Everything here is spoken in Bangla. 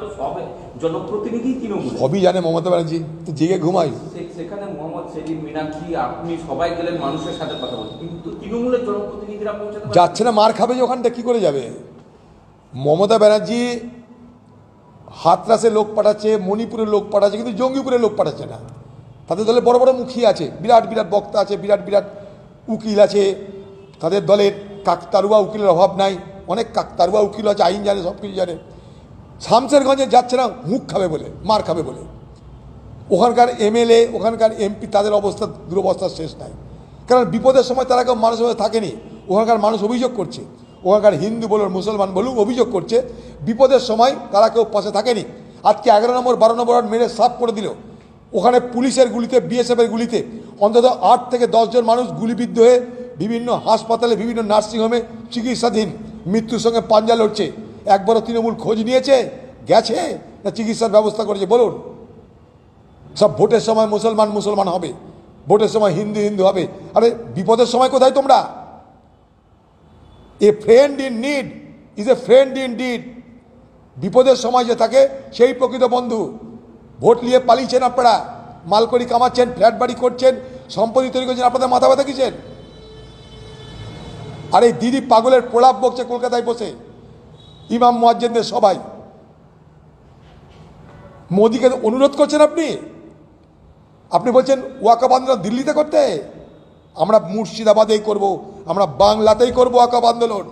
তো সব জনপ্রতিনিধি তৃণমূল সবই জানে মমতা ব্যানার্জি, তো জেগে ঘুমাই। সেখানে মোহাম্মদ সেলিম, মীনাক্ষী, আপনি সবাই গেলেন মানুষের সাথে কথা বলতে, কিন্তু তৃণমূলের জনপ্রতিনিধিরা পৌঁছাতে যাচ্ছে না, মার খাবে যে ওখানটা কি করে যাবে? মমতা ব্যানার্জি হাতরাসে লোক পাঠাচ্ছে, মণিপুরের লোক পাঠাচ্ছে, কিন্তু জঙ্গিপুরের লোক পাঠাচ্ছে না। তাদের দলে বড় বড় মুখী আছে, বিরাট বিরাট বক্তা আছে, বিরাট বিরাট উকিল আছে তাদের দলের। কাকতারুয়া উকিলের অভাব নাই, অনেক কাকতারুয়া উকিল আছে, আইন জানে, সব কিছু জানে। শামসেরগঞ্জে যাচ্ছে না মুখ খাবে বলে, মার খাবে বলে। ওখানকার এমএলএ, ওখানকার এমপি, তাদের অবস্থা দুরবস্থার শেষ নাই। কারণ বিপদের সময় তারা কেউ মানুষের মধ্যে থাকেনি। ওখানকার মানুষ অভিযোগ করছে, ওখানকার হিন্দু বলুন মুসলমান বলুন অভিযোগ করছে, বিপদের সময় তারা কেউ পাশে থাকেনি। আজকে 11 নম্বর 12 নম্বর মেরে সাফ করে দিল। ওখানে পুলিশের গুলিতে, বিএসএফের গুলিতে অন্তত 8 থেকে 10 জন মানুষ গুলিবিদ্ধ হয়ে বিভিন্ন হাসপাতালে, বিভিন্ন নার্সিংহোমে চিকিৎসাধীন, মৃত্যুর সঙ্গে পাঞ্জা লড়ছে। একবারও তৃণমূল খোঁজ নিয়েছে, গেছে না চিকিৎসার ব্যবস্থা করেছে বলুন? সব ভোটের সময় মুসলমান মুসলমান হবে, ভোটের সময় হিন্দু হিন্দু হবে। আরে বিপদের সময় কোথায় তোমরা? A friend in need is a friend in deed. বিপদের সময় যে থাকে সেই প্রকৃত বন্ধু। ভোট নিয়ে পালিয়েছেন আপনারা, মালকড়ি কামাচ্ছেন, ফ্ল্যাট বাড়ি করছেন, সম্পত্তি তৈরি করছেন, আপনাদের মাথা ব্যথা কিছেন? আর এই দিদি পাগলের প্রলাপ বকছে কলকাতায় বসে, ইমাম মুয়াজ্জিনদের সবাই। মোদিকে অনুরোধ করছেন আপনি, আপনি বলছেন ওয়াকফ আন্দোলন দিল্লিতে করতে। আমরা মুর্শিদাবাদেই করব, আমরা বাংলাতেই করব ওয়াকফ আন্দোলন।